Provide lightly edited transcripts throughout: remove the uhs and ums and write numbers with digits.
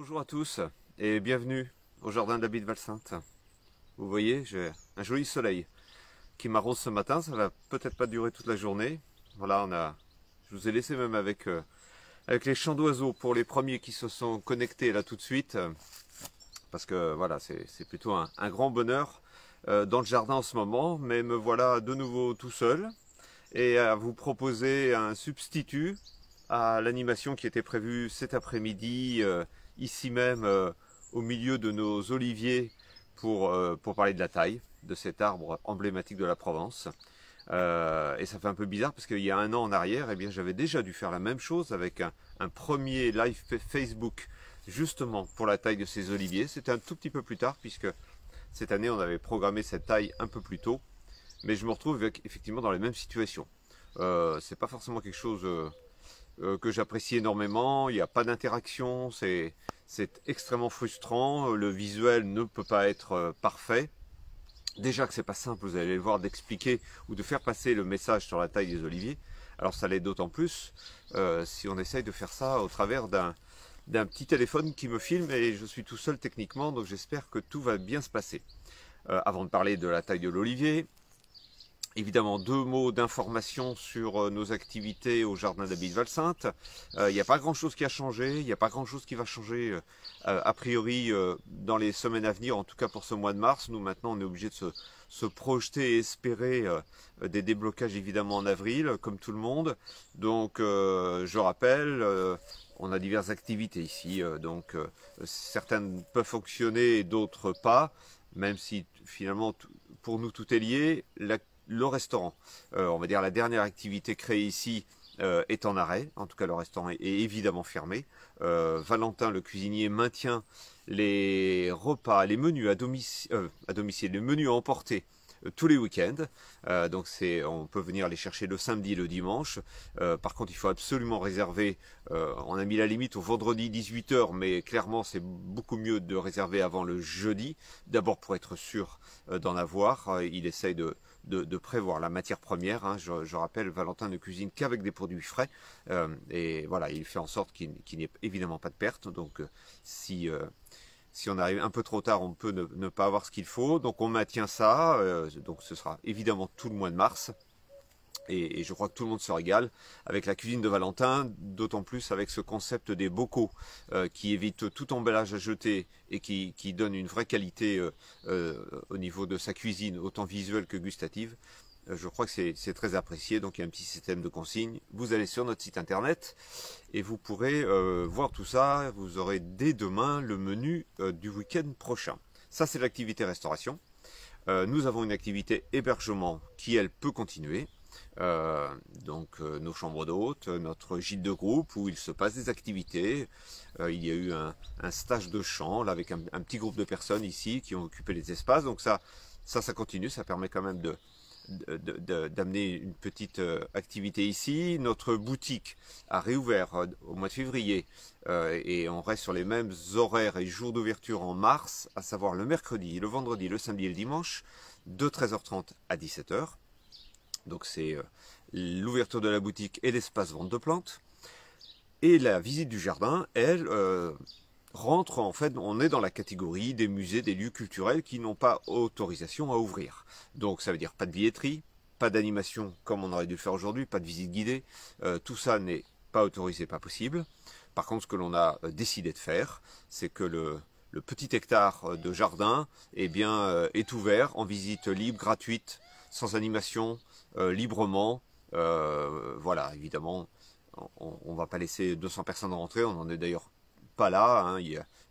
Bonjour à tous et bienvenue au jardin de l'abbaye de Valsainte. Vous voyez, j'ai un joli soleil qui m'arrose ce matin. Ça va peut-être pas durer toute la journée. Voilà, je vous ai laissé même avec les chants d'oiseaux pour les premiers qui se sont connectés là tout de suite. Parce que voilà, c'est plutôt un grand bonheur dans le jardin en ce moment. Mais me voilà de nouveau tout seul et à vous proposer un substitut à l'animation qui était prévue cet après-midi, ici même au milieu de nos oliviers pour parler de la taille de cet arbre emblématique de la Provence. Et ça fait un peu bizarre parce qu'il y a un an en arrière, eh bien, j'avais déjà dû faire la même chose avec un premier live Facebook justement pour la taille de ces oliviers. C'était un tout petit peu plus tard puisque cette année on avait programmé cette taille un peu plus tôt. Mais je me retrouve effectivement dans les mêmes situations. C'est pas forcément quelque chose que j'apprécie énormément. Il n'y a pas d'interaction, c'est extrêmement frustrant. Le visuel ne peut pas être parfait. Déjà que c'est pas simple, vous allez le voir, d'expliquer ou de faire passer le message sur la taille des oliviers. Alors ça l'est d'autant plus si on essaye de faire ça au travers d'un petit téléphone qui me filme et je suis tout seul techniquement, donc j'espère que tout va bien se passer. Avant de parler de la taille de l'olivier, évidemment, deux mots d'information sur nos activités au jardin d'Abbaye de Valsainte. Il n'y a pas grand-chose qui a changé, il n'y a pas grand-chose qui va changer a priori dans les semaines à venir, en tout cas pour ce mois de mars. Nous maintenant on est obligé de se projeter et espérer des déblocages évidemment en avril, comme tout le monde. Donc je rappelle, on a diverses activités ici, donc certaines peuvent fonctionner et d'autres pas, même si finalement pour nous tout est lié. Le restaurant, on va dire la dernière activité créée ici est en arrêt, en tout cas le restaurant est évidemment fermé. Valentin le cuisinier maintient les repas, les menus à domicile, les menus à emporter tous les week-ends. Donc on peut venir les chercher le samedi et le dimanche. Par contre, il faut absolument réserver. On a mis la limite au vendredi 18 h, mais clairement, c'est beaucoup mieux de réserver avant le jeudi. D'abord pour être sûr d'en avoir. Il essaye de prévoir la matière première. Hein. Je rappelle, Valentin ne cuisine qu'avec des produits frais. Et voilà, il fait en sorte qu'il n'y ait évidemment pas de perte. Donc si on arrive un peu trop tard, on peut ne pas avoir ce qu'il faut. Donc on maintient ça. Donc ce sera évidemment tout le mois de mars. Et je crois que tout le monde se régale avec la cuisine de Valentin, d'autant plus avec ce concept des bocaux qui évite tout emballage à jeter et qui donne une vraie qualité au niveau de sa cuisine, autant visuelle que gustative. Je crois que c'est très apprécié, donc il y a un petit système de consignes. Vous allez sur notre site internet et vous pourrez voir tout ça. Vous aurez dès demain le menu du week-end prochain. Ça, c'est l'activité restauration. Nous avons une activité hébergement qui, elle, peut continuer. Donc nos chambres d'hôtes, notre gîte de groupe où il se passe des activités. Il y a eu un stage de chant là, avec un petit groupe de personnes ici qui ont occupé les espaces. Donc ça continue, ça permet quand même d'amener une petite activité ici. Notre boutique a réouvert au mois de février et on reste sur les mêmes horaires et jours d'ouverture en mars, à savoir le mercredi, le vendredi, le samedi et le dimanche, de 13h30 à 17h. Donc c'est l'ouverture de la boutique et l'espace vente de plantes. Et la visite du jardin, elle, rentre, en fait, on est dans la catégorie des musées, des lieux culturels qui n'ont pas autorisation à ouvrir. Donc ça veut dire pas de billetterie, pas d'animation comme on aurait dû le faire aujourd'hui, pas de visite guidée. Tout ça n'est pas autorisé, pas possible. Par contre, ce que l'on a décidé de faire, c'est que le petit hectare de jardin eh bien, est ouvert en visite libre, gratuite, sans animation, librement. Voilà, évidemment, on ne va pas laisser 200 personnes rentrer, on n'en est d'ailleurs pas là. Hein.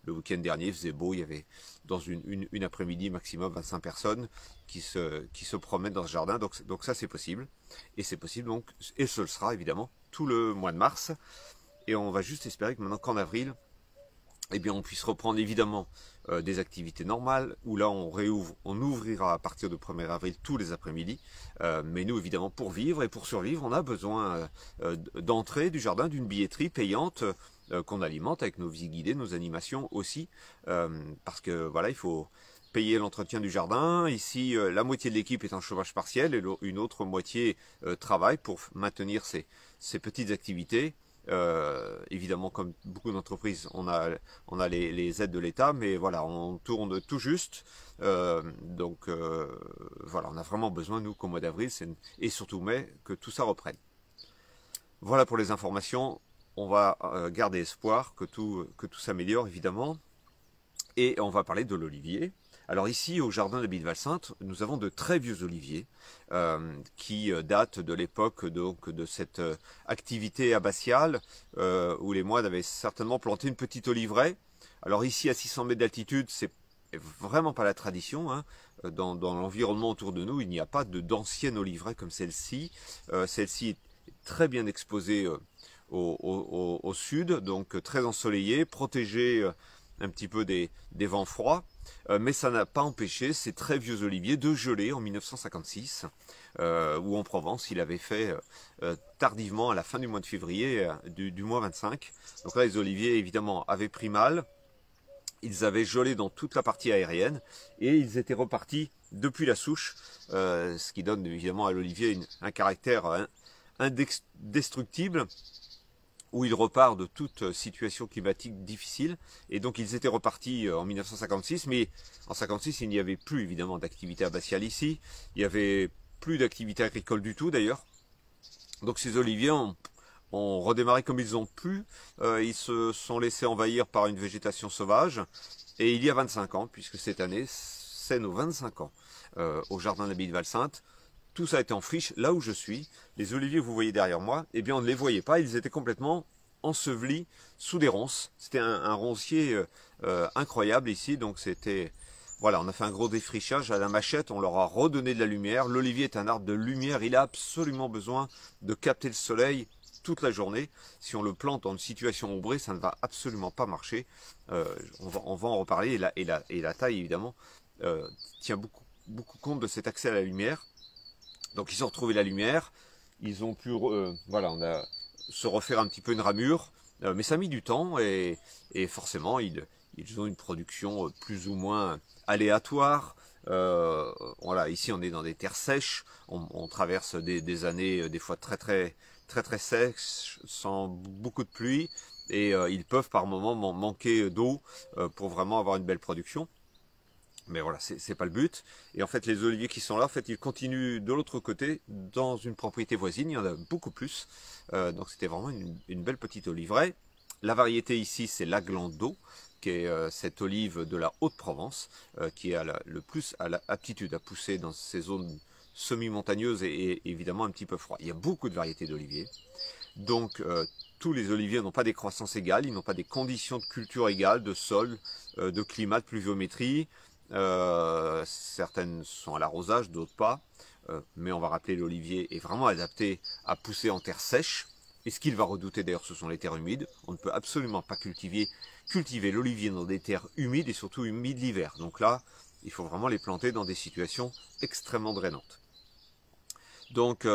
Le week-end dernier, il faisait beau, il y avait dans une après-midi maximum 25 personnes qui se promènent dans ce jardin, donc ça c'est possible. Et c'est possible donc, et ce le sera évidemment, tout le mois de mars. Et on va juste espérer que maintenant qu'en avril, eh bien, on puisse reprendre évidemment des activités normales, où là on ouvrira à partir du 1er avril tous les après-midi. Mais nous, évidemment, pour vivre et pour survivre, on a besoin d'entrée du jardin, d'une billetterie payante qu'on alimente avec nos visites guidées, nos animations aussi. Parce que voilà, il faut payer l'entretien du jardin. Ici, la moitié de l'équipe est en chômage partiel et une autre moitié travaille pour maintenir ces petites activités. Évidemment, comme beaucoup d'entreprises, on a les aides de l'État, mais voilà, on tourne tout juste. Voilà, on a vraiment besoin, nous, qu'au mois d'avril et surtout mai, que tout ça reprenne. Voilà pour les informations. On va garder espoir que tout s'améliore, évidemment. Et on va parler de l'olivier. Alors ici, au jardin de Bilvalsainte, nous avons de très vieux oliviers qui datent de l'époque de cette activité abbatiale où les moines avaient certainement planté une petite oliveraie. Alors ici, à 600 mètres d'altitude, c'est vraiment pas la tradition. Hein. Dans l'environnement autour de nous, il n'y a pas d'ancienne oliveraie comme celle-ci. Celle-ci est très bien exposée au sud, donc très ensoleillée, protégée un petit peu des vents froids, mais ça n'a pas empêché ces très vieux oliviers de geler en 1956, où en Provence, il avait fait tardivement à la fin du mois de février, du mois 25. Donc là, les oliviers, évidemment, avaient pris mal, ils avaient gelé dans toute la partie aérienne, et ils étaient repartis depuis la souche, ce qui donne évidemment à l'olivier un caractère indestructible, où il repart de toute situation climatique difficile. Et donc ils étaient repartis en 1956, mais en 1956 il n'y avait plus évidemment d'activité abbatiale ici, il n'y avait plus d'activité agricole du tout d'ailleurs. Donc ces oliviers ont redémarré comme ils ont pu, ils se sont laissés envahir par une végétation sauvage, et il y a 25 ans, puisque cette année c'est nos 25 ans, au jardin de l'abbaye de Valsainte. Tout ça était en friche, là où je suis. Les oliviers que vous voyez derrière moi, eh bien on ne les voyait pas, ils étaient complètement ensevelis sous des ronces. C'était un roncier incroyable ici, donc c'était... Voilà, on a fait un gros défrichage à la machette, on leur a redonné de la lumière. L'olivier est un arbre de lumière, il a absolument besoin de capter le soleil toute la journée. Si on le plante dans une situation ombrée, ça ne va absolument pas marcher. On va en reparler, et la taille évidemment tient beaucoup compte de cet accès à la lumière. Donc ils ont retrouvé la lumière, ils ont pu voilà, on a se refaire un petit peu une ramure, mais ça a mis du temps, et forcément ils ont une production plus ou moins aléatoire. Voilà, ici on est dans des terres sèches, on traverse des années des fois très sèches, sans beaucoup de pluie, et ils peuvent par moments manquer d'eau pour vraiment avoir une belle production. Mais voilà, c'est pas le but. Et en fait, les oliviers qui sont là, en fait, ils continuent de l'autre côté, dans une propriété voisine. Il y en a beaucoup plus. Donc c'était vraiment une belle petite oliveraie. La variété ici, c'est l'Aglando, qui est cette olive de la Haute-Provence, qui a le plus aptitude à pousser dans ces zones semi-montagneuses et évidemment un petit peu froid. Il y a beaucoup de variétés d'oliviers. Donc tous les oliviers n'ont pas des croissances égales, ils n'ont pas des conditions de culture égales, de sol, de climat, de pluviométrie. Certaines sont à l'arrosage, d'autres pas, mais on va rappeler l'olivier est vraiment adapté à pousser en terre sèche, et ce qu'il va redouter d'ailleurs ce sont les terres humides. On ne peut absolument pas cultiver l'olivier dans des terres humides, et surtout humides l'hiver. Donc là, il faut vraiment les planter dans des situations extrêmement drainantes. Donc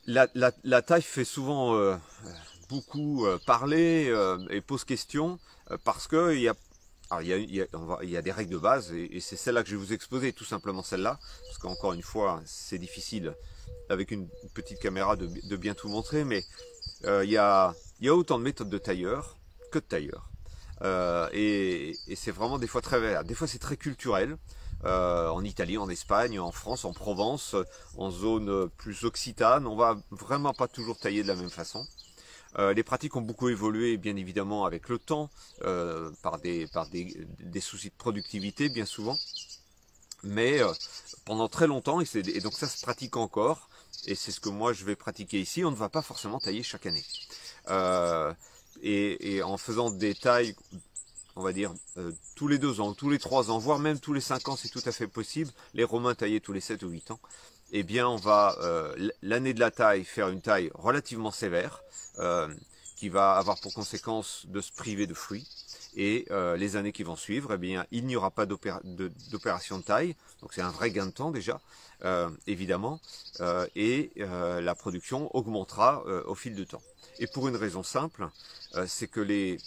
la taille fait souvent beaucoup parler et pose question, parce que alors, il y a des règles de base, et c'est celle-là que je vais vous exposer, tout simplement celle-là, parce qu'encore une fois, c'est difficile avec une petite caméra de bien tout montrer, mais il y a autant de méthodes de tailleur que de tailleurs. Et c'est vraiment des fois très variable. Des fois c'est très culturel, en Italie, en Espagne, en France, en Provence, en zone plus occitane, on va vraiment pas toujours tailler de la même façon. Les pratiques ont beaucoup évolué, bien évidemment, avec le temps, par des soucis de productivité, bien souvent. Mais pendant très longtemps, et donc ça se pratique encore, et c'est ce que moi je vais pratiquer ici, on ne va pas forcément tailler chaque année. Et en faisant des tailles, on va dire, tous les 2 ans, tous les 3 ans, voire même tous les 5 ans, c'est tout à fait possible. Les Romains taillaient tous les 7 ou 8 ans. Eh bien, on va, l'année de la taille, faire une taille relativement sévère, qui va avoir pour conséquence de se priver de fruits. Et les années qui vont suivre, eh bien, il n'y aura pas d'opération de taille. Donc c'est un vrai gain de temps déjà, évidemment. Et la production augmentera au fil du temps. Et pour une raison simple, c'est que les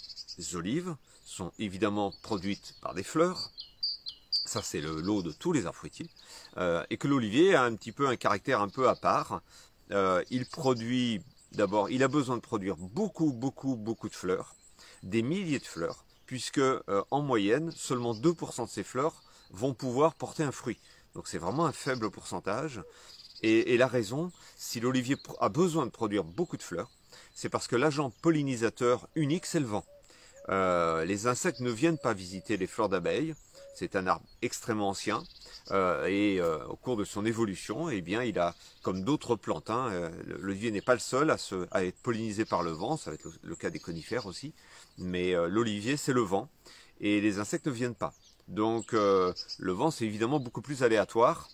olives sont évidemment produites par des fleurs. Ça, c'est le lot de tous les arbres fruitiers. Et que l'olivier a un petit peu un caractère un peu à part. Il produit d'abord, il a besoin de produire beaucoup de fleurs, des milliers de fleurs, puisque en moyenne, seulement 2% de ces fleurs vont pouvoir porter un fruit. Donc c'est vraiment un faible pourcentage. Et la raison, si l'olivier a besoin de produire beaucoup de fleurs, c'est parce que l'agent pollinisateur unique, c'est le vent. Les insectes ne viennent pas visiter les fleurs d'abeilles. C'est un arbre extrêmement ancien au cours de son évolution, eh bien, il a, comme d'autres plantes, l'olivier n'est pas le seul à être pollinisé par le vent, ça va être le cas des conifères aussi, mais l'olivier c'est le vent et les insectes ne viennent pas. Donc le vent c'est évidemment beaucoup plus aléatoire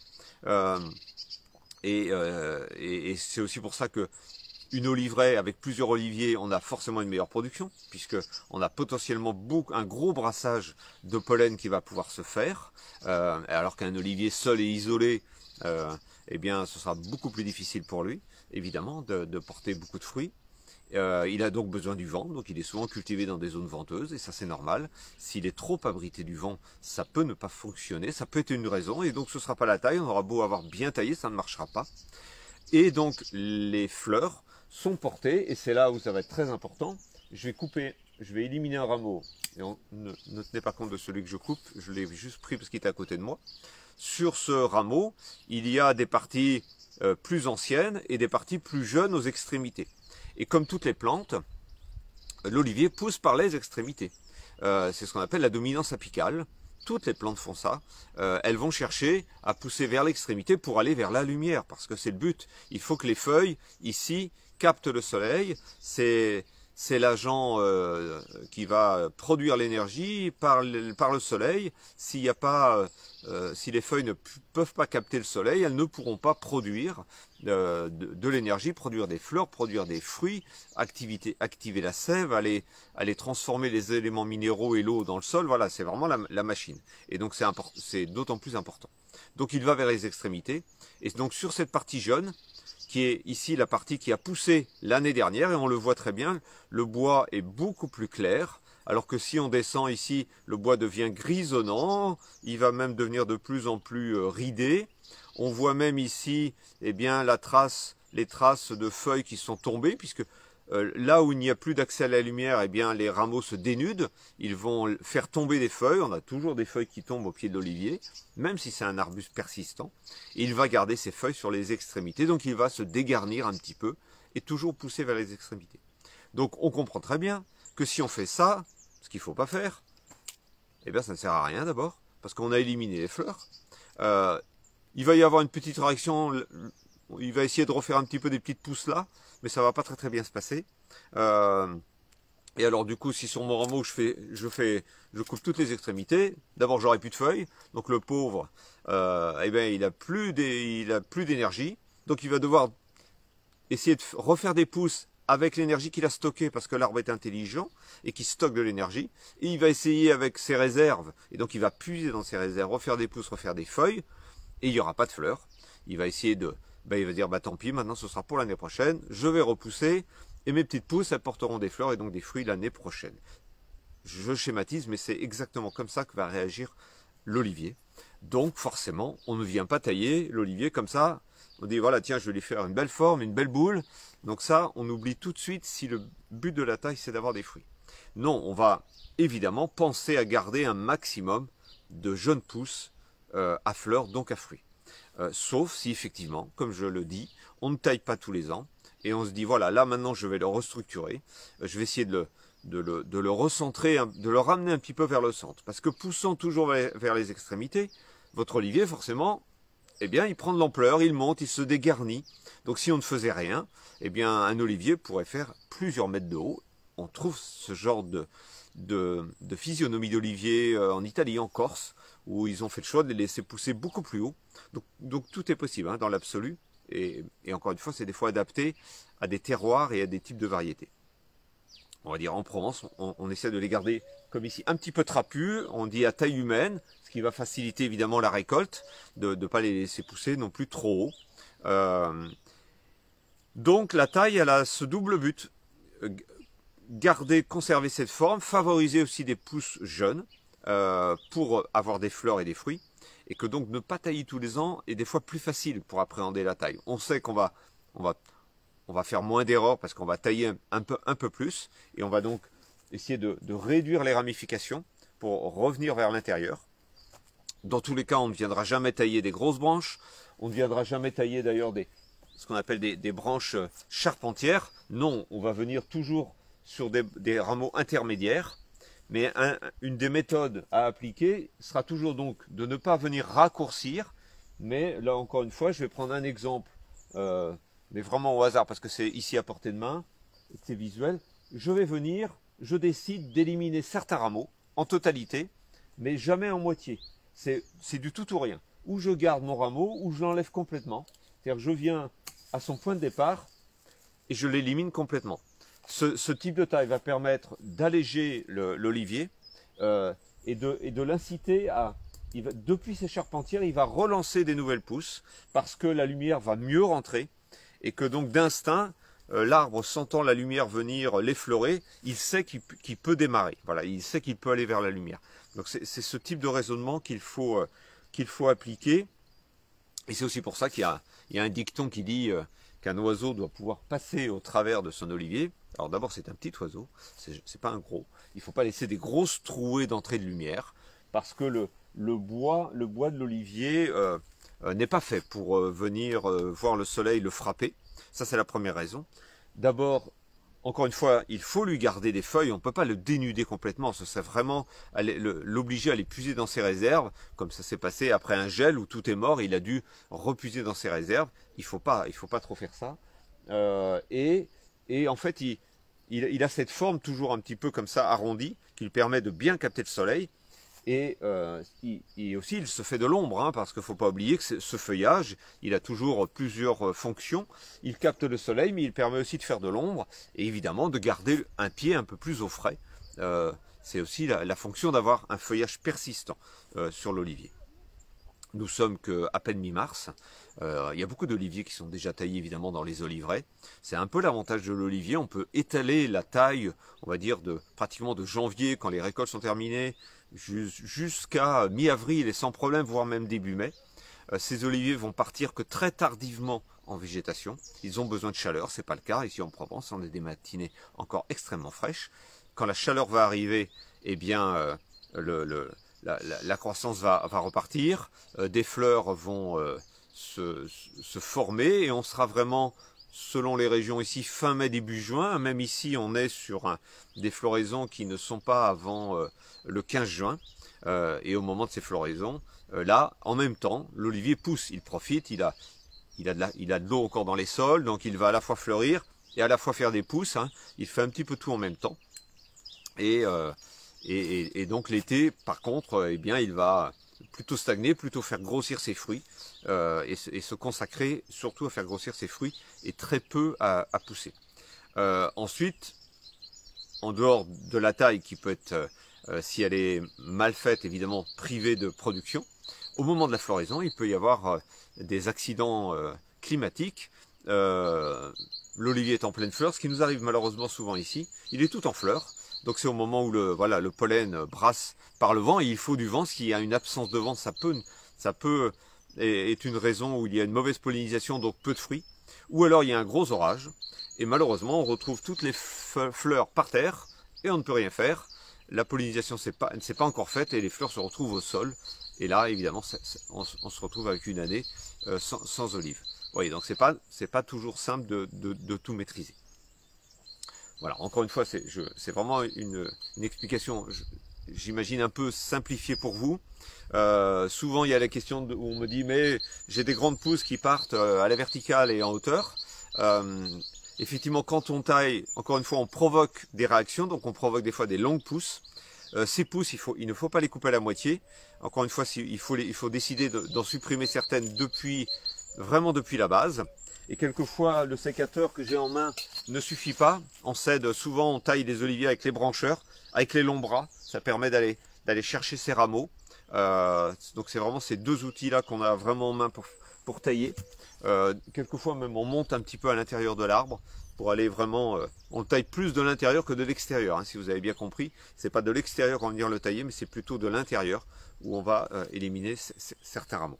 et c'est aussi pour ça que une oliveraie avec plusieurs oliviers, on a forcément une meilleure production, puisque on a potentiellement un gros brassage de pollen qui va pouvoir se faire, alors qu'un olivier seul et isolé, eh bien, ce sera beaucoup plus difficile pour lui, évidemment, de porter beaucoup de fruits. Il a donc besoin du vent, donc il est souvent cultivé dans des zones venteuses, et ça c'est normal. S'il est trop abrité du vent, ça peut ne pas fonctionner, ça peut être une raison, et donc ce ne sera pas la taille, on aura beau avoir bien taillé, ça ne marchera pas. Et donc les fleurs sont portées, et c'est là où ça va être très important. Je vais éliminer un rameau, et ne tenez pas compte de celui que je coupe, je l'ai juste pris parce qu'il était à côté de moi. Sur ce rameau, il y a des parties plus anciennes et des parties plus jeunes aux extrémités. Et comme toutes les plantes, l'olivier pousse par les extrémités. C'est ce qu'on appelle la dominance apicale. Toutes les plantes font ça. Elles vont chercher à pousser vers l'extrémité pour aller vers la lumière, parce que c'est le but. Il faut que les feuilles, ici, captent le soleil. C'est l'agent qui va produire l'énergie par le soleil. S'il n'y a pas, si les feuilles ne peuvent pas capter le soleil, elles ne pourront pas produire de l'énergie, produire des fleurs, produire des fruits, activer la sève, aller transformer les éléments minéraux et l'eau dans le sol. Voilà, c'est vraiment la machine. Et donc c'est d'autant plus important. Donc il va vers les extrémités. Et donc sur cette partie jaune, qui est ici la partie qui a poussé l'année dernière, et on le voit très bien, le bois est beaucoup plus clair, alors que si on descend ici, le bois devient grisonnant, il va même devenir de plus en plus ridé. On voit même ici eh bien, les traces de feuilles qui sont tombées, puisque là où il n'y a plus d'accès à la lumière, eh bien, les rameaux se dénudent, ils vont faire tomber des feuilles, on a toujours des feuilles qui tombent au pied de l'olivier, même si c'est un arbuste persistant, il va garder ses feuilles sur les extrémités, donc il va se dégarnir un petit peu et toujours pousser vers les extrémités. Donc on comprend très bien que si on fait ça, ce qu'il ne faut pas faire, eh bien ça ne sert à rien d'abord, parce qu'on a éliminé les fleurs. Il va y avoir une petite réaction, il va essayer de refaire un petit peu des petites pousses là, mais ça va pas très bien se passer. Et alors du coup, si sur mon rameau je coupe toutes les extrémités, d'abord j'aurai plus de feuilles, donc le pauvre, eh ben il a plus d'énergie, donc il va devoir essayer de refaire des pousses avec l'énergie qu'il a stockée, parce que l'arbre est intelligent et qui stocke de l'énergie, et il va essayer avec ses réserves, et donc il va puiser dans ses réserves, refaire des pousses, refaire des feuilles, et il n'y aura pas de fleurs. Il va essayer il va dire, tant pis, maintenant ce sera pour l'année prochaine, je vais repousser, et mes petites pousses, elles porteront des fleurs et donc des fruits l'année prochaine. Je schématise, mais c'est exactement comme ça que va réagir l'olivier. Donc forcément, on ne vient pas tailler l'olivier comme ça. On dit, voilà, tiens, je vais lui faire une belle forme, une belle boule. Donc ça, on oublie tout de suite si le but de la taille, c'est d'avoir des fruits. Non, on va évidemment penser à garder un maximum de jeunes pousses à fleurs, donc à fruits. Sauf si effectivement, comme je le dis, on ne taille pas tous les ans et on se dit voilà, là maintenant je vais le restructurer, je vais essayer de le recentrer, de le ramener un petit peu vers le centre, parce que poussant toujours vers les extrémités, votre olivier forcément, eh bien il prend de l'ampleur, il monte, il se dégarnit. Donc si on ne faisait rien, eh bien un olivier pourrait faire plusieurs mètres de haut. On trouve ce genre de physionomie d'olivier en Italie, en Corse, où ils ont fait le choix de les laisser pousser beaucoup plus haut. Donc tout est possible dans l'absolu. Et encore une fois, c'est des fois adapté à des terroirs et à des types de variétés. On va dire en Provence, on essaie de les garder comme ici, un petit peu trapus, on dit à taille humaine, ce qui va faciliter évidemment la récolte, de ne pas les laisser pousser non plus trop haut. Donc la taille, elle a ce double but. Garder, conserver cette forme, favoriser aussi des pousses jeunes pour avoir des fleurs et des fruits, et que donc ne pas tailler tous les ans est des fois plus facile pour appréhender la taille. On sait qu'on va on va faire moins d'erreurs parce qu'on va tailler un peu plus. Et on va donc essayer de réduire les ramifications pour revenir vers l'intérieur. Dans tous les cas, on ne viendra jamais tailler des grosses branches. On ne viendra jamais tailler d'ailleurs ce qu'on appelle des branches charpentières. Non, on va venir toujours sur des rameaux intermédiaires. Mais une des méthodes à appliquer sera toujours donc de ne pas venir raccourcir. Mais là, encore une fois, je vais prendre un exemple, mais vraiment au hasard, parce que c'est ici à portée de main, et que c'est visuel. Je décide d'éliminer certains rameaux en totalité, mais jamais en moitié. C'est du tout ou rien. Ou je garde mon rameau, ou je l'enlève complètement. C'est-à-dire que je viens à son point de départ et je l'élimine complètement. Ce type de taille va permettre d'alléger l'olivier et de l'inciter à... depuis ses charpentières, il va relancer des nouvelles pousses parce que la lumière va mieux rentrer et que donc d'instinct, l'arbre sentant la lumière venir l'effleurer, il sait qu'il peut démarrer. Voilà, il sait qu'il peut aller vers la lumière. Donc c'est ce type de raisonnement qu'il faut appliquer. Et c'est aussi pour ça qu'il y a un dicton qui dit qu'un oiseau doit pouvoir passer au travers de son olivier. Alors d'abord, c'est un petit oiseau, c'est pas un gros. Il ne faut pas laisser des grosses trouées d'entrée de lumière parce que le bois de l'olivier n'est pas fait pour venir voir le soleil le frapper. Ça, c'est la première raison. D'abord, encore une fois, il faut lui garder des feuilles. On ne peut pas le dénuder complètement. Ce serait vraiment l'obliger à les puiser dans ses réserves, comme ça s'est passé après un gel où tout est mort. Il a dû repuiser dans ses réserves. Il faut pas trop faire ça. Et en fait, il a cette forme toujours un petit peu comme ça, arrondie, qui lui permet de bien capter le soleil. Et aussi, il se fait de l'ombre, hein, parce qu'il ne faut pas oublier que ce feuillage, il a toujours plusieurs fonctions. Il capte le soleil, mais il permet aussi de faire de l'ombre, et évidemment de garder un pied un peu plus au frais. C'est aussi la fonction d'avoir un feuillage persistant sur l'olivier. Nous sommes qu'à peine mi-mars. Il y a beaucoup d'oliviers qui sont déjà taillés évidemment dans les oliveraies. C'est un peu l'avantage de l'olivier. On peut étaler la taille, on va dire, pratiquement de janvier, quand les récoltes sont terminées, jusqu'à mi-avril et sans problème, voire même début mai. Ces oliviers vont partir que très tardivement en végétation. Ils ont besoin de chaleur, c'est pas le cas ici en Provence. On a des matinées encore extrêmement fraîches. Quand la chaleur va arriver, eh bien la croissance va repartir, des fleurs vont se former et on sera vraiment, selon les régions ici, fin mai, début juin. Même ici, on est sur des floraisons qui ne sont pas avant le 15 juin. Et au moment de ces floraisons, là, en même temps, l'olivier pousse, il profite, il a de l'eau encore dans les sols, donc il va à la fois fleurir et à la fois faire des pousses. Hein. Il fait un petit peu tout en même temps. Et donc l'été, par contre, eh bien, il va plutôt stagner, plutôt faire grossir ses fruits et se consacrer surtout à faire grossir ses fruits et très peu à pousser. Ensuite, en dehors de la taille qui peut être, si elle est mal faite, évidemment privée de production, au moment de la floraison, il peut y avoir des accidents climatiques. L'olivier est en pleine fleur, ce qui nous arrive malheureusement souvent ici. Il est tout en fleurs. Donc c'est au moment où le pollen brasse par le vent et il faut du vent. S'il y a une absence de vent, ça peut être une raison où il y a une mauvaise pollinisation, donc peu de fruits. Ou alors il y a un gros orage et malheureusement on retrouve toutes les fleurs par terre et on ne peut rien faire. La pollinisation ne s'est pas encore faite et les fleurs se retrouvent au sol. Et là évidemment on se retrouve avec une année sans olives. Vous voyez, donc c'est pas toujours simple de tout maîtriser. Voilà, encore une fois, c'est vraiment une explication, j'imagine, un peu simplifiée pour vous. Souvent, il y a la question où on me dit, mais j'ai des grandes pousses qui partent à la verticale et en hauteur. Effectivement, quand on taille, encore une fois, on provoque des réactions, donc on provoque des fois des longues pousses. Ces pousses, il ne faut pas les couper à la moitié. Encore une fois, il faut décider d'en supprimer certaines vraiment depuis la base. Et quelquefois, le sécateur que j'ai en main ne suffit pas. On cède souvent, on taille des oliviers avec les brancheurs, avec les longs bras. Ça permet d'aller chercher ces rameaux. Donc c'est vraiment ces deux outils-là qu'on a vraiment en main pour tailler. Quelquefois même, on monte un petit peu à l'intérieur de l'arbre pour aller vraiment... on le taille plus de l'intérieur que de l'extérieur, hein, si vous avez bien compris. C'est pas de l'extérieur qu'on va venir le tailler, mais c'est plutôt de l'intérieur où on va éliminer certains rameaux.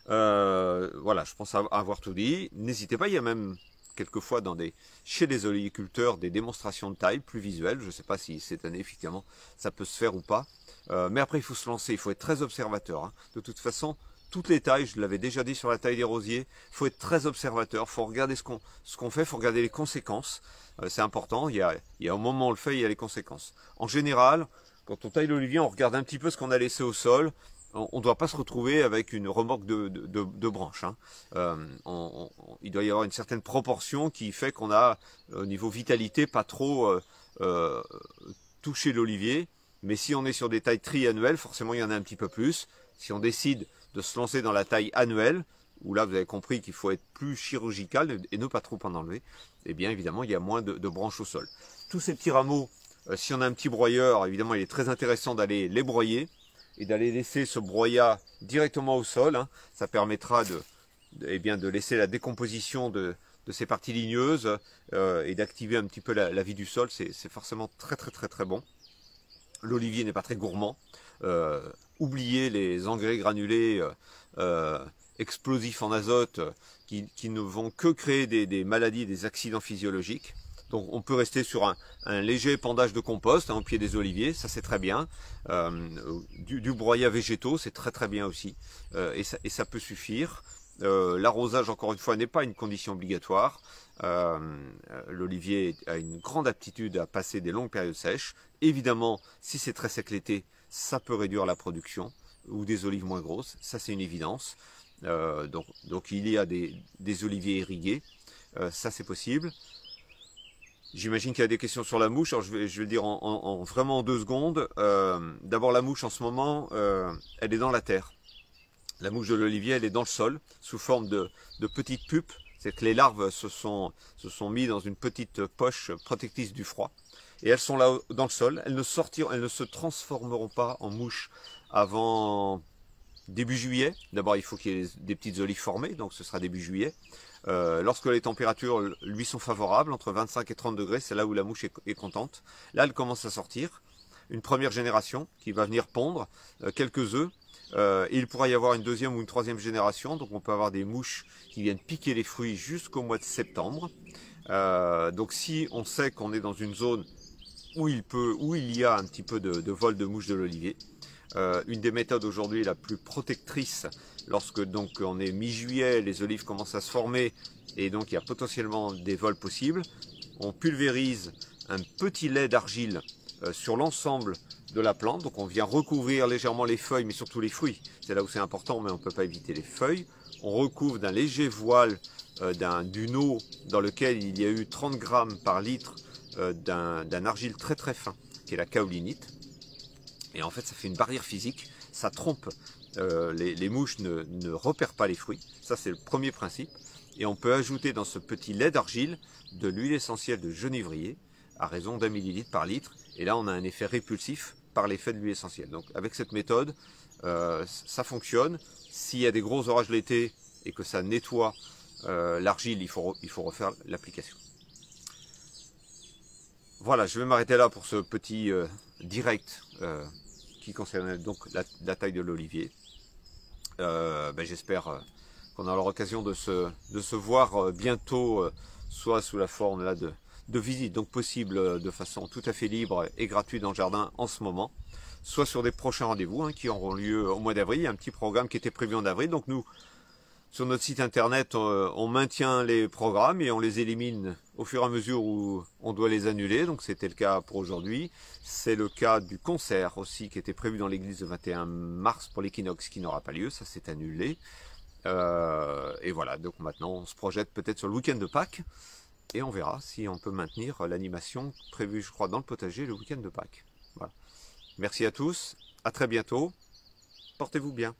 Voilà, je pense avoir tout dit. N'hésitez pas, il y a même quelquefois chez les oliviculteurs des démonstrations de taille plus visuelles. Je ne sais pas si cette année, effectivement, ça peut se faire ou pas. Mais après, il faut se lancer, il faut être très observateur, hein. De toute façon, toutes les tailles, je l'avais déjà dit sur la taille des rosiers, il faut être très observateur, il faut regarder ce qu'on fait, il faut regarder les conséquences. C'est important, il y a au moment où on le fait, il y a les conséquences. En général, quand on taille l'olivier, on regarde un petit peu ce qu'on a laissé au sol. On ne doit pas se retrouver avec une remorque de branches, hein. Il doit y avoir une certaine proportion qui fait qu'on a, au niveau vitalité, pas trop touché l'olivier. Mais si on est sur des tailles triannuelles, forcément il y en a un petit peu plus. Si on décide de se lancer dans la taille annuelle, où là vous avez compris qu'il faut être plus chirurgical et ne pas trop en enlever, eh bien évidemment il y a moins de branches au sol. Tous ces petits rameaux, si on a un petit broyeur, évidemment il est très intéressant d'aller les broyer et d'aller laisser ce broyat directement au sol, hein. Ça permettra de laisser la décomposition de ces parties ligneuses et d'activer un petit peu la vie du sol. C'est forcément très bon. L'olivier n'est pas très gourmand. Oubliez les engrais granulés explosifs en azote qui ne vont que créer des maladies, des accidents physiologiques. Donc on peut rester sur un léger épandage de compost, hein, au pied des oliviers, ça c'est très bien. Du broyat végétaux, c'est très bien aussi. Et ça peut suffire. L'arrosage, encore une fois, n'est pas une condition obligatoire. L'olivier a une grande aptitude à passer des longues périodes sèches. Évidemment, si c'est très sec l'été, ça peut réduire la production, ou des olives moins grosses, ça c'est une évidence. Donc il y a des oliviers irrigués, ça c'est possible. J'imagine qu'il y a des questions sur la mouche, alors je vais le dire vraiment en 2 secondes. D'abord la mouche en ce moment, elle est dans la terre. La mouche de l'olivier, elle est dans le sol, sous forme de petites pupes. C'est que les larves se sont mis dans une petite poche protectrice du froid. Et elles sont là dans le sol. Elles ne se transformeront pas en mouches avant début juillet. D'abord, il faut qu'il y ait des petites olives formées, donc ce sera début juillet. Lorsque les températures lui sont favorables, entre 25 et 30 degrés, c'est là où la mouche est contente. Là, elle commence à sortir. Une première génération qui va venir pondre quelques œufs. Et il pourra y avoir une deuxième ou une troisième génération, donc on peut avoir des mouches qui viennent piquer les fruits jusqu'au mois de septembre. Donc si on sait qu'on est dans une zone où il y a un petit peu de vol de mouches de l'olivier, une des méthodes aujourd'hui la plus protectrice, lorsque donc on est mi-juillet, les olives commencent à se former et donc il y a potentiellement des vols possibles, on pulvérise un petit lait d'argile sur l'ensemble de la plante, donc on vient recouvrir légèrement les feuilles, mais surtout les fruits, c'est là où c'est important, mais on ne peut pas éviter les feuilles. On recouvre d'un léger voile d'une eau dans lequel il y a eu 30 grammes par litre d'un argile très fin, qui est la kaolinite. Et en fait, ça fait une barrière physique, ça trompe, les mouches ne repèrent pas les fruits, ça c'est le premier principe. Et on peut ajouter dans ce petit lait d'argile de l'huile essentielle de genévrier, à raison d'1 millilitre par litre, et là on a un effet répulsif par l'effet de l'huile essentielle. Donc avec cette méthode, ça fonctionne. S'il y a des gros orages l'été et que ça nettoie l'argile, il faut refaire l'application. Voilà, je vais m'arrêter là pour ce petit direct qui concerne donc la taille de l'olivier. J'espère qu'on aura l'occasion de se voir bientôt, soit sous la forme là, de visite, donc possible de façon tout à fait libre et gratuite dans le jardin en ce moment, soit sur des prochains rendez-vous qui auront lieu au mois d'avril. Il y a un petit programme qui était prévu en avril, donc nous, sur notre site internet, on maintient les programmes et on les élimine au fur et à mesure où on doit les annuler. Donc c'était le cas pour aujourd'hui. C'est le cas du concert aussi qui était prévu dans l'église le 21 mars pour l'équinoxe qui n'aura pas lieu. Ça s'est annulé. Et voilà, donc maintenant on se projette peut-être sur le week-end de Pâques. Et on verra si on peut maintenir l'animation prévue, je crois, dans le potager le week-end de Pâques. Voilà. Merci à tous, à très bientôt. Portez-vous bien.